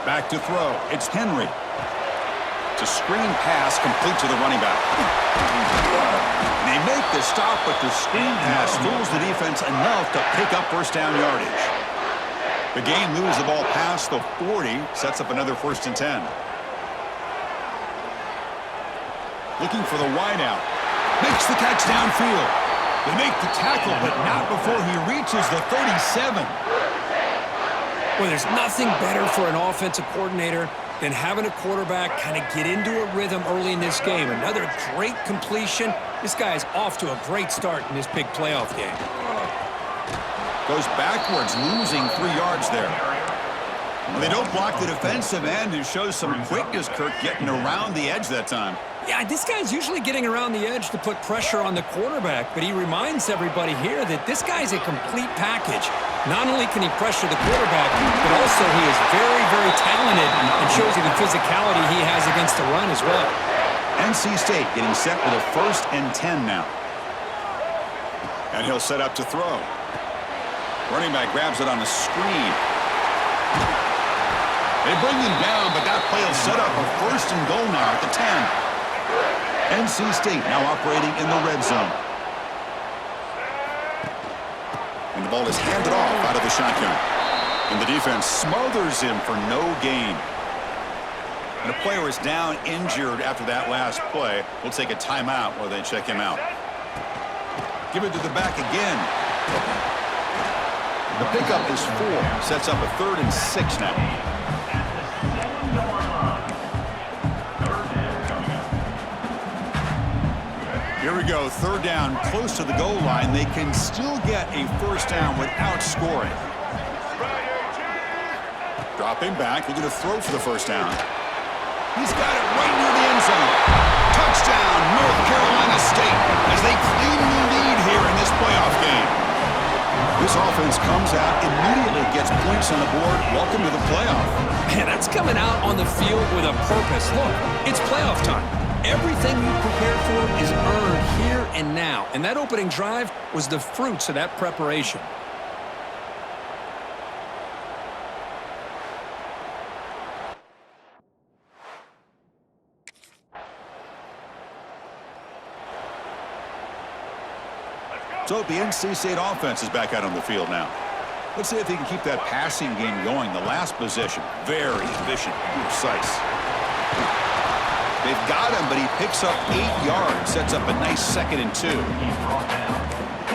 Back to throw. It's Henry. It's a screen pass complete to the running back. And they make the stop, but the screen pass fools the defense enough to pick up first down yardage. The game moves the ball past the 40, sets up another 1st and 10. Looking for the wideout. Makes the catch downfield. They make the tackle, but not before he reaches the 37. Well, there's nothing better for an offensive coordinator than having a quarterback kind of get into a rhythm early in this game. Another great completion. This guy is off to a great start in this big playoff game. Goes backwards, losing 3 yards there. Well, they don't block the defensive end, who shows some quickness, Kirk, getting around the edge that time. Yeah, this guy's usually getting around the edge to put pressure on the quarterback, but he reminds everybody here that this guy's a complete package. Not only can he pressure the quarterback, but also he is very, very talented and shows you the physicality he has against the run as well. NC State getting set with a 1st and 10 now. And he'll set up to throw. Running back grabs it on a screen. They bring him down, but that play will set up a 1st and goal now at the 10. NC State now operating in the red zone. And the ball is handed off out of the shotgun. And the defense smothers him for no gain. And a player is down injured after that last play. We'll take a timeout while they check him out. Give it to the back again. The pickup is 4. Sets up a 3rd and 6 now. Here we go, 3rd down, close to the goal line. They can still get a 1st down without scoring. Dropping back, looking to throw for the 1st down. He's got it right near the end zone. Touchdown, North Carolina State, as they claim the lead here in this playoff game. This offense comes out, immediately gets points on the board. Welcome to the playoff. Man, that's coming out on the field with a purpose. Look, it's playoff time. Everything you prepared for is earned here and now. And that opening drive was the fruits of that preparation. So the NC State offense is back out on the field now. Let's see if they can keep that passing game going. The last possession, very efficient, precise. They've got him, but he picks up 8 yards, sets up a nice 2nd and 2.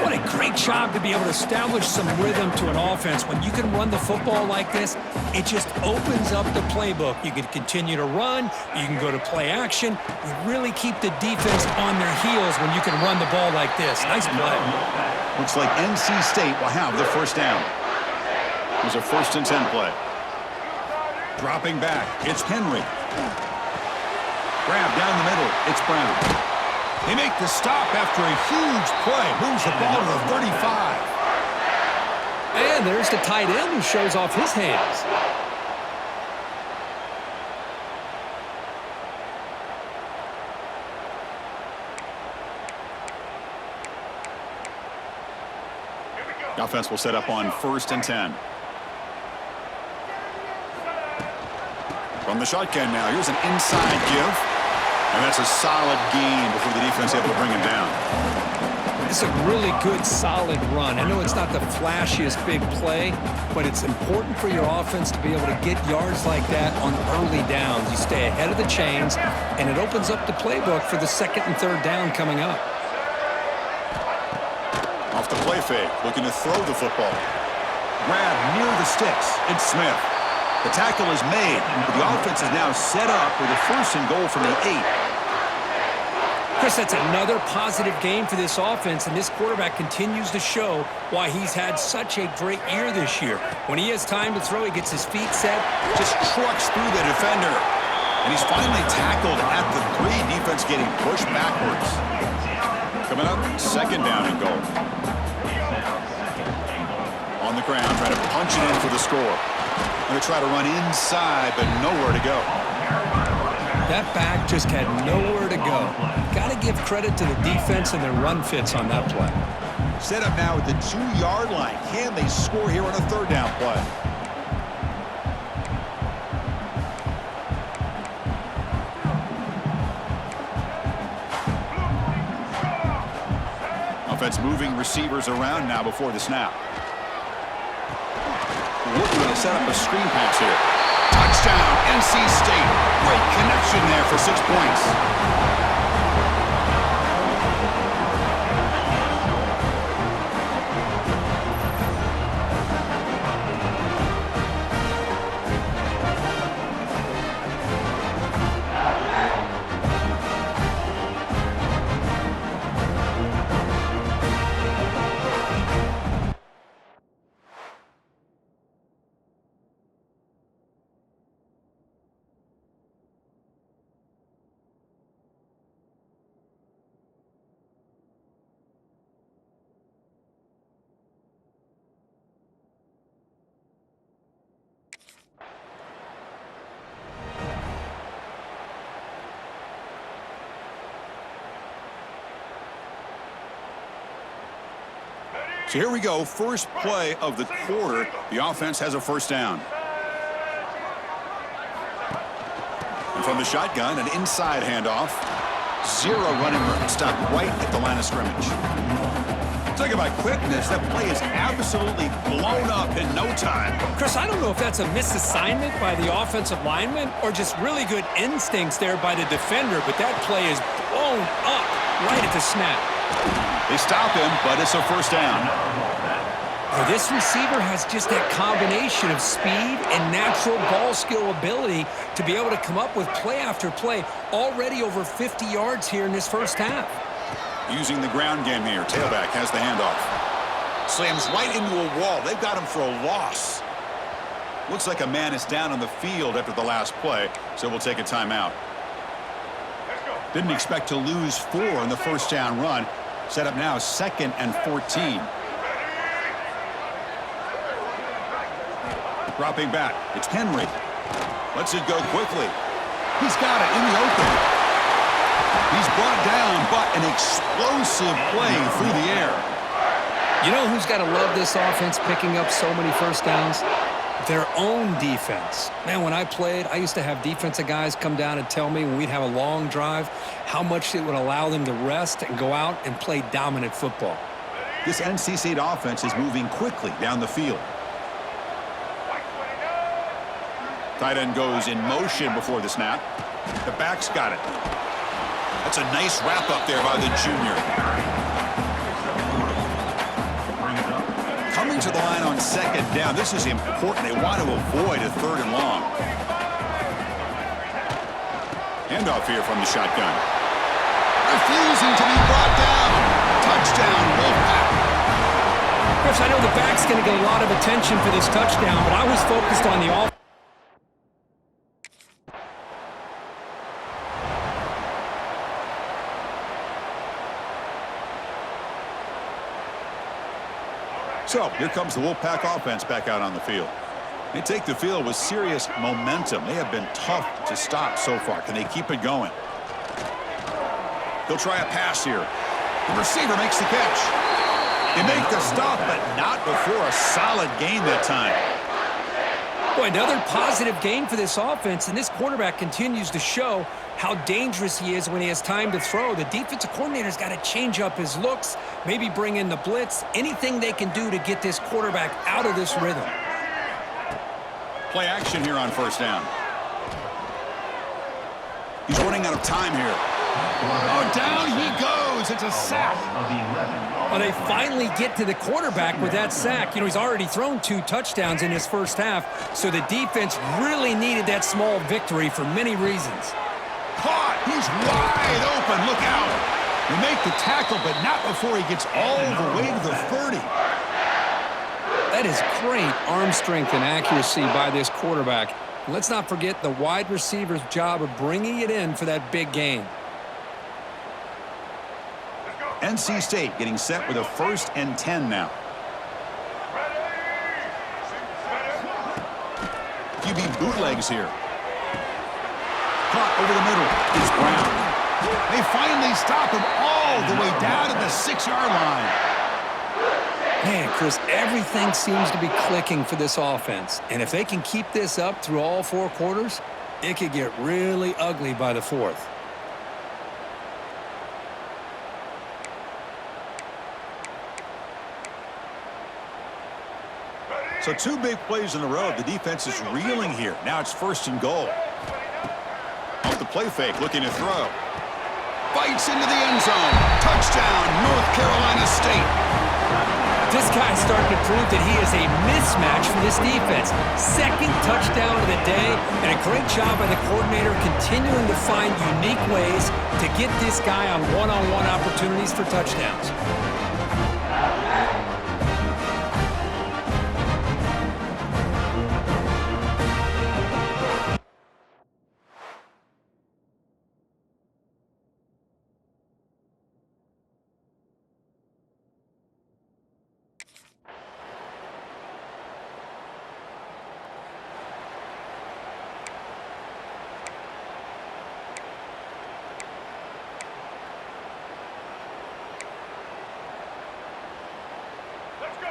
What a great job to be able to establish some rhythm to an offense. When you can run the football like this, it just opens up the playbook. You can continue to run. You can go to play action. You really keep the defense on their heels when you can run the ball like this. Nice play. Looks like NC State will have the 1st down. It was a 1st and 10 play. Dropping back, it's Henry. Grab down the middle, it's Brown. They make the stop after a huge play. Moves the ball to the 35. And there's the tight end who shows off his hands. The offense will set up on 1st and 10. From the shotgun now, here's an inside give. And that's a solid gain before the defense able to bring him down. It's a really good, solid run. I know it's not the flashiest big play, but it's important for your offense to be able to get yards like that on early downs. You stay ahead of the chains, and it opens up the playbook for the 2nd and 3rd down coming up. Off the play fake, looking to throw the football. Grab near the sticks. It's Smith. The tackle is made, but the offense is now set up with a 1st and goal from the 8. Chris, that's another positive game for this offense, and this quarterback continues to show why he's had such a great year this year. When he has time to throw, he gets his feet set, just trucks through the defender. And he's finally tackled at the 3. Defense getting pushed backwards. Coming up, 2nd down and goal. On the ground, trying to punch it in for the score. Going to try to run inside, but nowhere to go. That back just had nowhere to go. Got to give credit to the defense and their run fits on that play. Set up now at the 2-yard line. Can they score here on a 3rd down play? offense moving receivers around now before the snap. Looking to set up a screen pass here. Touchdown, NC State. Great connection there for 6 points. So here we go, first play of the quarter. The offense has a first down. And from the shotgun, an inside handoff. Zero running room, stopped right at the line of scrimmage. Talk about quickness, that play is absolutely blown up in no time. Chris, I don't know if that's a misassignment by the offensive lineman or just really good instincts there by the defender, but that play is blown up right at the snap. They stop him, but it's a first down. This receiver has just that combination of speed and natural ball skill ability to be able to come up with play after play, already over 50 yards here in this first half. Using the ground game here, tailback has the handoff. Slams right into a wall. They've got him for a loss. Looks like a man is down on the field after the last play, so we'll take a timeout. Didn't expect to lose 4 in the first down run. Set up now 2nd and 14. Dropping back. It's Henry. Lets it go quickly. He's got it in the open. He's brought down, but an explosive play through the air. You know who's got to love this offense picking up so many first downs? Their own defense. Man, when I played, I used to have defensive guys come down and tell me when we'd have a long drive how much it would allow them to rest and go out and play dominant football. This NC State offense is moving quickly down the field. Tight end goes in motion before the snap. The back's got it. That's a nice wrap up there by the junior. Coming to the line on 2nd down. This is important. They want to avoid a 3rd and long. Handoff here from the shotgun. Refusing to be brought down. Touchdown, Wolfpack. Chris, I know the back's going to get a lot of attention for this touchdown, but I was focused on the offense. So here comes the Wolfpack offense back out on the field. They take the field with serious momentum. They have been tough to stop so far. Can they keep it going? They'll try a pass here. The receiver makes the catch. They make the stop, but not before a solid gain that time. Boy, another positive game for this offense, and this quarterback continues to show how dangerous he is when he has time to throw. The defensive coordinator's got to change up his looks, maybe bring in the blitz, anything they can do to get this quarterback out of this rhythm. Play action here on first down. He's running out of time here. Oh, down he goes. It's a sack. Well, they finally get to the quarterback with that sack. You know, he's already thrown 2 touchdowns in his first half, so the defense really needed that small victory for many reasons. Caught. He's wide open. Look out. They make the tackle, but not before he gets all the way to the 30. That is great arm strength and accuracy by this quarterback. Let's not forget the wide receiver's job of bringing it in for that big game. NC State getting set with a 1st and 10 now. QB bootlegs here. Caught over the middle. It's Brown. They finally stop him all the way down to the 6-yard line. Man, Chris, everything seems to be clicking for this offense. And if they can keep this up through all 4 quarters, it could get really ugly by the 4th. So 2 big plays in a row. The defense is reeling here. Now it's 1st and goal. Off the play fake, looking to throw. Bites into the end zone. Touchdown, North Carolina State. This guy's starting to prove that he is a mismatch for this defense. 2nd touchdown of the day, and a great job by the coordinator continuing to find unique ways to get this guy on one-on-one opportunities for touchdowns.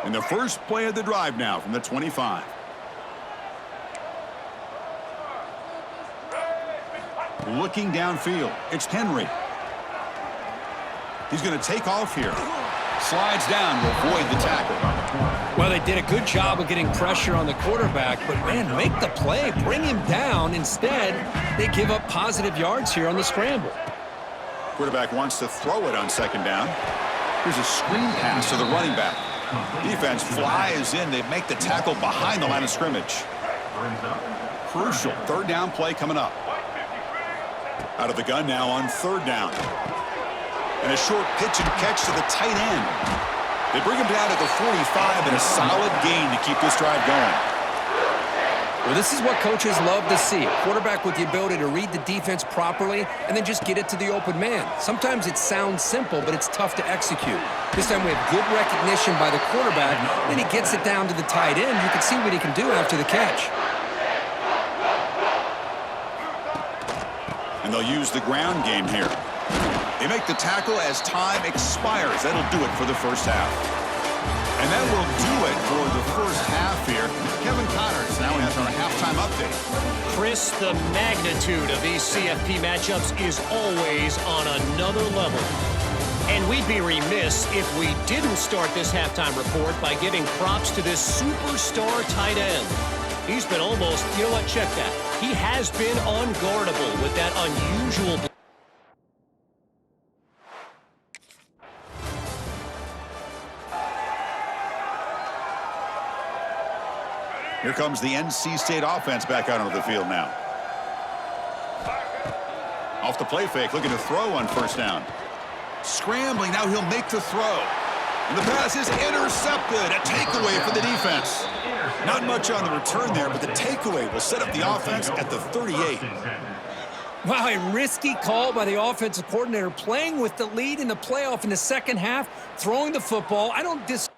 In the first play of the drive now from the 25. Looking downfield, it's Henry. He's going to take off here. Slides down to avoid the tackle. Well, they did a good job of getting pressure on the quarterback, but, man, make the play. Bring him down. Instead, they give up positive yards here on the scramble. Quarterback wants to throw it on 2nd down. Here's a screen pass to the running back. Defense flies in. They make the tackle behind the line of scrimmage. Crucial 3rd down play coming up. Out of the gun now on 3rd down. And a short pitch and catch to the tight end. They bring him down to the 45 and a solid gain to keep this drive going. Well, this is what coaches love to see. A quarterback with the ability to read the defense properly and then just get it to the open man. Sometimes it sounds simple, but it's tough to execute. This time we have good recognition by the quarterback, and he gets it down to the tight end. You can see what he can do after the catch. And they'll use the ground game here. They make the tackle as time expires. That'll do it for the first half. And that will do it for the first half here. Kevin Connors now has our halftime update. Chris, the magnitude of these CFP matchups is always on another level. And we'd be remiss if we didn't start this halftime report by giving props to this superstar tight end. He's been almost, you know what, check that. He has been unguardable with that unusual... Here comes the NC State offense back out onto the field now. Off the play fake, looking to throw on 1st down. Scrambling, now he'll make the throw. And the pass is intercepted. A takeaway for the defense. Not much on the return there, but the takeaway will set up the offense at the 38. Wow, a risky call by the offensive coordinator, playing with the lead in the playoff in the 2nd half, throwing the football. I don't disagree.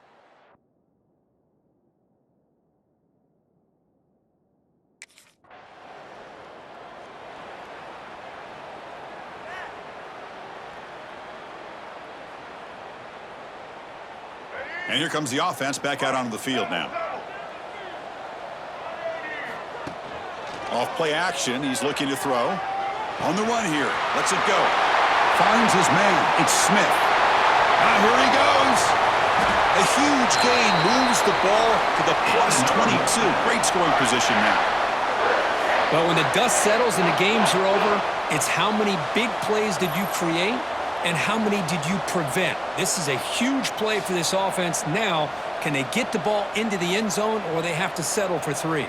And here comes the offense back out onto the field now. Off play action, he's looking to throw. On the run here, lets it go. Finds his man, it's Smith. Here he goes. A huge gain moves the ball to the +22. Great scoring position now. But when the dust settles and the games are over, it's how many big plays did you create and how many did you prevent? This is a huge play for this offense. Now, can they get the ball into the end zone, or they have to settle for 3?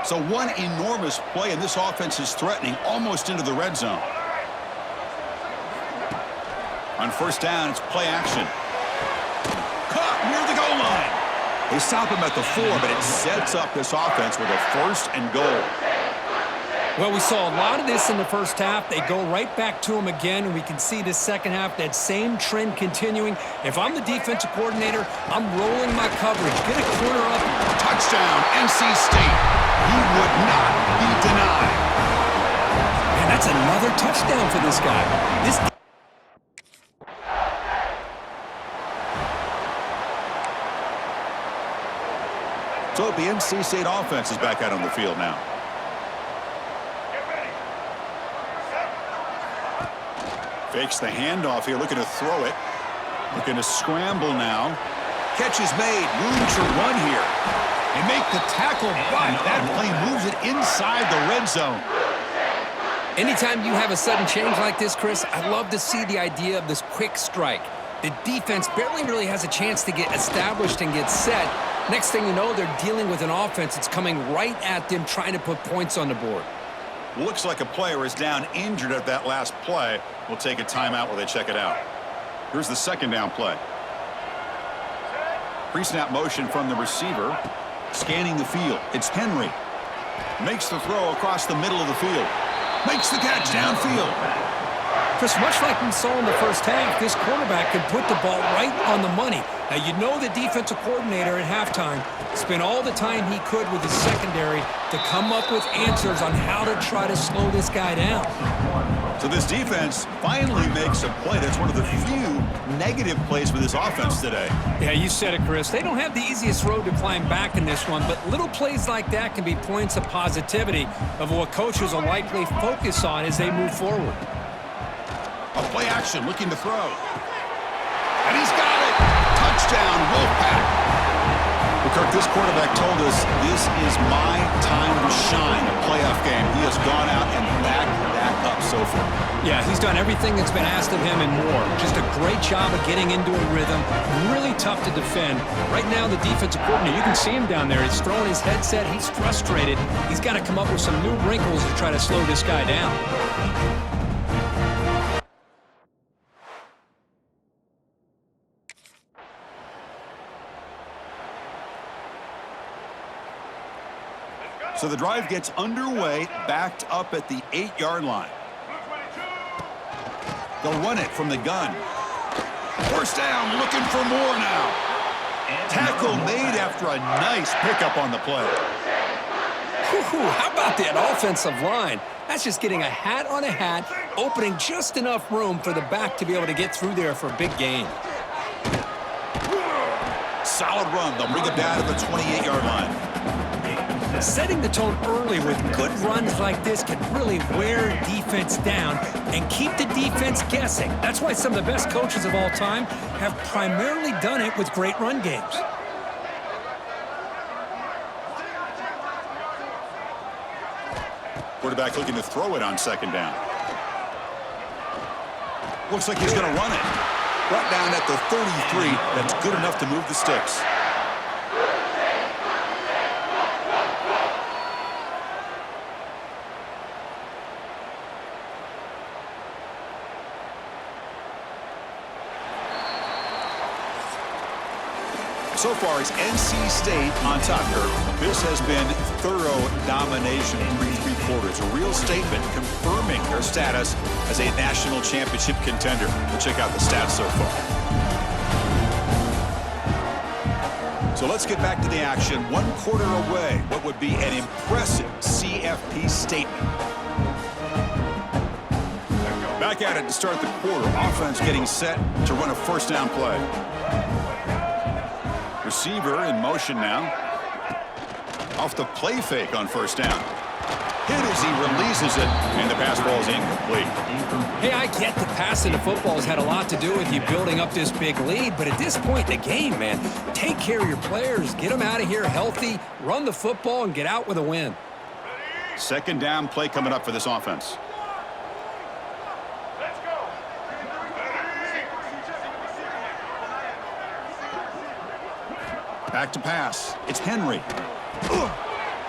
So one enormous play, and this offense is threatening almost into the red zone. On 1st down, it's play action. Caught near the goal line. They stop him at the 4, but it sets up this offense with a 1st and goal. Well, we saw a lot of this in the first half. They go right back to him again, and we can see the second half, that same trend continuing. If I'm the defensive coordinator, I'm rolling my coverage. Get a corner up. Touchdown, NC State. He would not be denied. And that's another touchdown for this guy. So the NC State offense is back out on the field now. Fakes the handoff here, looking to throw it. Looking to scramble now. Catch is made. Room to run here. They make the tackle, but that play moves it inside the red zone. Anytime you have a sudden change like this, Chris, I love to see the idea of this quick strike. The defense barely really has a chance to get established and get set. Next thing you know, they're dealing with an offense that's coming right at them, trying to put points on the board. Looks like a player is down injured at that last play. We'll take a timeout while they check it out. Here's the second down play. Pre-snap motion from the receiver. Scanning the field. It's Henry. Makes the throw across the middle of the field. Makes the catch downfield. Chris, much like we saw in the first half, this quarterback can put the ball right on the money. Now, you know the defensive coordinator at halftime spent all the time he could with his secondary to come up with answers on how to try to slow this guy down. So this defense finally makes a play. That's one of the few negative plays for this offense today. Yeah, you said it, Chris. They don't have the easiest road to climb back in this one, but little plays like that can be points of positivity of what coaches will likely focus on as they move forward. A play action, looking to throw. And he's got it! Touchdown, Wolfpack! Well, Kirk, this quarterback told us this is my time to shine, a playoff game. He has gone out and backed that up so far. Yeah, he's done everything that's been asked of him and more. Just a great job of getting into a rhythm. Really tough to defend. Right now, the defensive coordinator, you can see him down there. He's throwing his headset. He's frustrated. He's got to come up with some new wrinkles to try to slow this guy down. So the drive gets underway, backed up at the 8-yard line. They'll run it from the gun. First down, looking for more now. Tackle made after a nice pickup on the play. How about that offensive line? That's just getting a hat on a hat, opening just enough room for the back to be able to get through there for a big gain. Solid run. They'll bring it down to the 28-yard line. Setting the tone early with good runs like this can really wear defense down and keep the defense guessing. That's why some of the best coaches of all time have primarily done it with great run games. Quarterback looking to throw it on second down. Looks like he's going to run it. Brought down at the 33. That's good enough to move the sticks. So far, it's NC State on top here. This has been thorough domination through 3 quarters. A real statement confirming their status as a national championship contender. We'll check out the stats so far. So let's get back to the action. 1 quarter away. What would be an impressive CFP statement. Back at it to start the quarter. Offense getting set to run a first down play. Receiver in motion now. Off the play fake on first down. Hit as he releases it, and the pass ball is incomplete. Hey, I get the passing the football has had a lot to do with you building up this big lead, but at this point in the game, man, take care of your players. Get them out of here healthy, run the football, and get out with a win. Second down play coming up for this offense. Back to pass. It's Henry.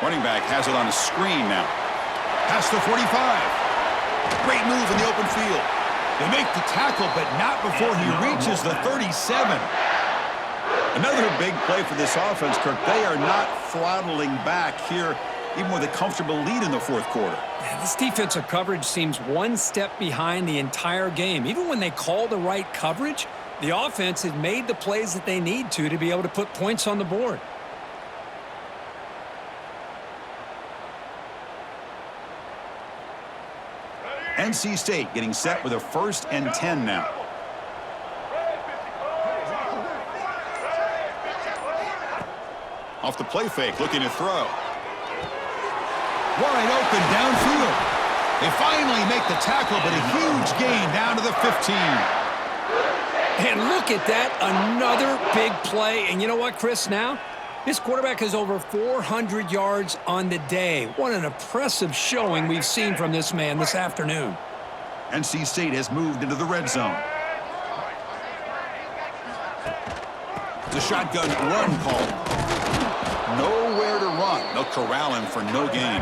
Running back has it on a screen now. Past the 45. Great move in the open field. They make the tackle, but not before he reaches the 37. Another big play for this offense, Kirk. They are not throttling back here, even with a comfortable lead in the fourth quarter. Yeah, this defensive coverage seems one step behind the entire game. Even when they call the right coverage, the offense has made the plays that they need to be able to put points on the board. NC State getting set with a 1st and 10 now. Off the play fake, looking to throw. Wide open downfield. They finally make the tackle, but a huge gain down to the 15. And look at that, another big play. And you know what, Chris, now? This quarterback has over 400 yards on the day. What an impressive showing we've seen from this man this afternoon. NC State has moved into the red zone. The shotgun run call. Nowhere to run. They'll corral him for no gain.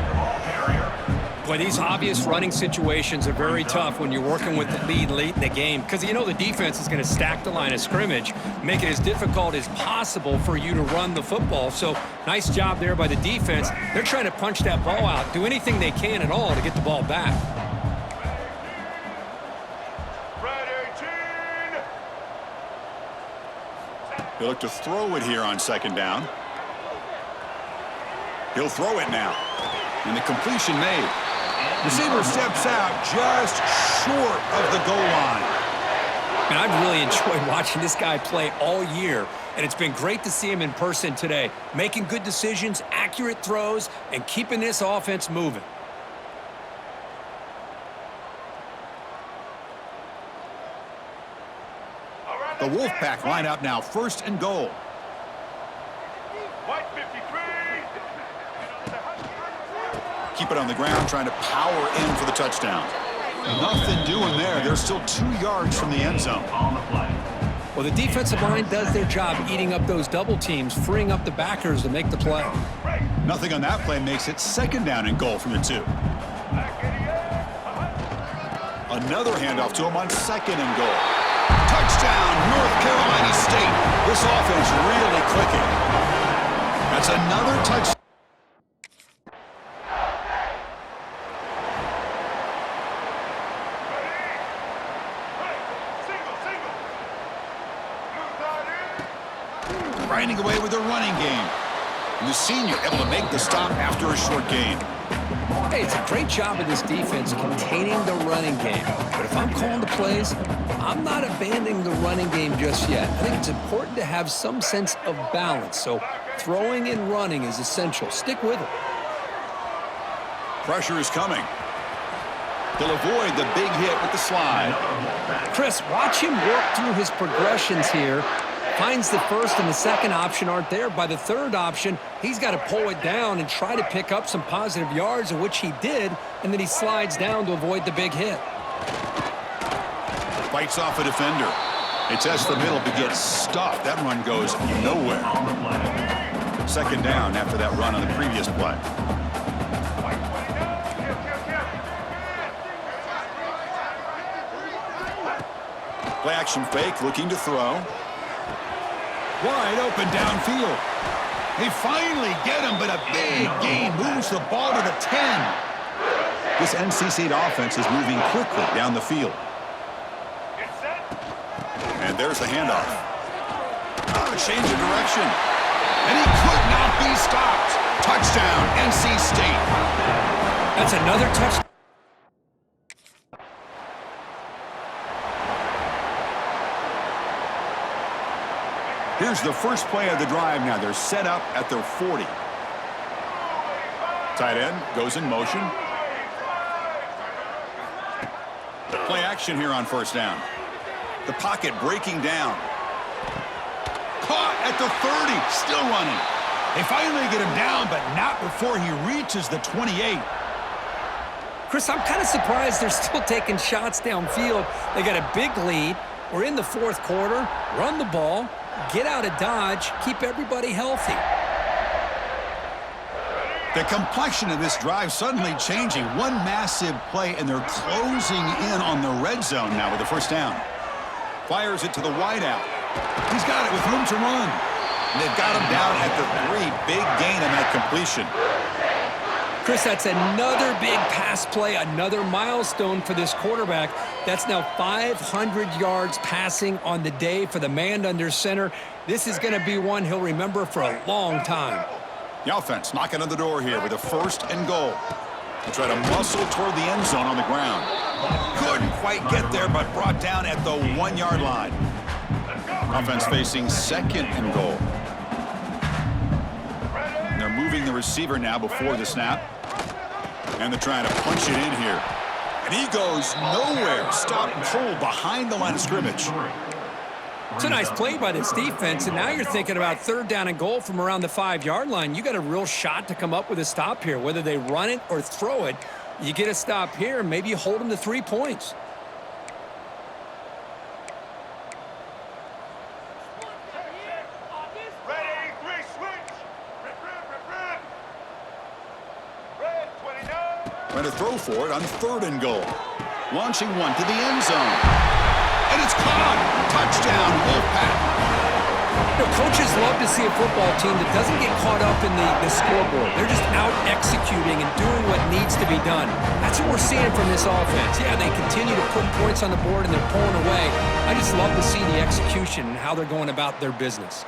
Boy, these obvious running situations are very tough when you're working with the lead late in the game because you know the defense is going to stack the line of scrimmage, make it as difficult as possible for you to run the football. So nice job there by the defense. They're trying to punch that ball out, do anything they can at all to get the ball back. They look to throw it here on second down. He'll throw it now. And the completion made. Receiver steps out just short of the goal line. And I've really enjoyed watching this guy play all year, and it's been great to see him in person today, making good decisions, accurate throws, and keeping this offense moving. The Wolfpack line up now, first and goal. Keep it on the ground, trying to power in for the touchdown. Nothing doing there. They're still 2 yards from the end zone. Well, the defensive line does their job eating up those double teams, freeing up the backers to make the play. Nothing on that play makes it second down and goal from the 2. Another handoff to him on second and goal. Touchdown, North Carolina State. This offense really clicking. That's another touchdown. Grinding away with a running game. And the senior able to make the stop after a short gain. Hey, it's a great job of this defense containing the running game. But if I'm calling the plays, I'm not abandoning the running game just yet. I think it's important to have some sense of balance. So throwing and running is essential. Stick with it. Pressure is coming. They'll avoid the big hit with the slide. Chris, watch him work through his progressions here. Finds the first and the second option aren't there. By the third option, he's got to pull it down and try to pick up some positive yards, of which he did, and then he slides down to avoid the big hit. Fights off a defender. They test the middle but gets stuffed. That run goes nowhere. Second down after that run on the previous play. Play action fake, looking to throw. Wide open downfield. They finally get him, but a big gain moves the ball to the 10. This NC State offense is moving quickly down the field. And there's the handoff. Oh, change of direction. And he could not be stopped. Touchdown, NC State. That's another touchdown. Here's the first play of the drive now. They're set up at their 40. Tight end goes in motion. Play action here on first down. The pocket breaking down. Caught at the 30, still running. They finally get him down, but not before he reaches the 28. Chris, I'm kind of surprised they're still taking shots downfield. They got a big lead. We're in the fourth quarter. Run the ball. Get out of Dodge. Keep everybody healthy. The complexion of this drive suddenly changing. One massive play, and they're closing in on the red zone now with the first down. Fires it to the wideout. He's got it with room to run. And they've got him down at the 3. Big gain on that completion. Chris, that's another big pass play, another milestone for this quarterback. That's now 500 yards passing on the day for the man under center. This is going to be one he'll remember for a long time. The offense knocking on the door here with a first and goal. They try to muscle toward the end zone on the ground. Couldn't quite get there, but brought down at the 1-yard line. Offense facing second and goal. evaluating the receiver now before the snap. And they're trying to punch it in here. And he goes nowhere. Stop and pull behind the line of scrimmage. It's a nice play by this defense, and now you're thinking about 3rd down and goal from around the 5-yard line. You got a real shot to come up with a stop here. Whether they run it or throw it, you get a stop here, and maybe you hold them to 3 points. Trying to throw for it on 3rd and goal. Launching one to the end zone. And it's caught. Touchdown, Wolfpack. You know, coaches love to see a football team that doesn't get caught up in the scoreboard. They're just out executing and doing what needs to be done. That's what we're seeing from this offense. Yeah, they continue to put points on the board and they're pulling away. I just love to see the execution and how they're going about their business.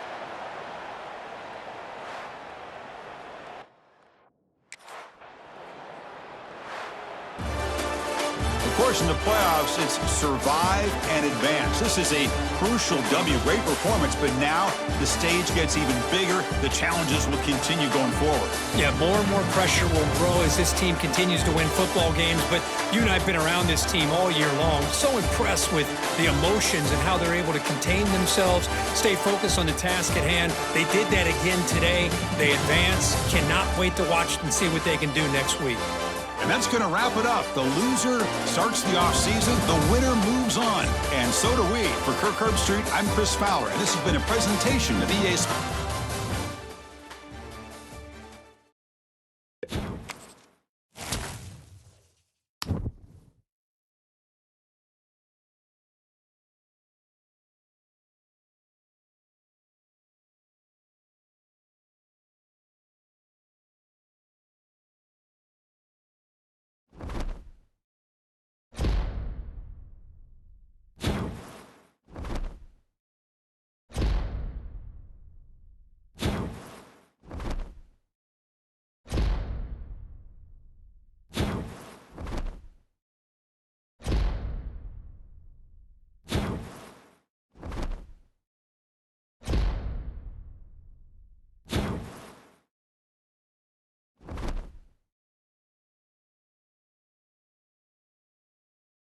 Of course, in the playoffs, it's survive and advance. This is a crucial W. Great performance, but now the stage gets even bigger. The challenges will continue going forward. Yeah, more and more pressure will grow as this team continues to win football games, but you and I have been around this team all year long. So impressed with the emotions and how they're able to contain themselves, stay focused on the task at hand. They did that again today. They advance. Cannot wait to watch and see what they can do next week. And that's going to wrap it up. The loser starts the offseason. The winner moves on. And so do we. For Kirk Herbstreit, I'm Chris Fowler, and this has been a presentation of EA Sports.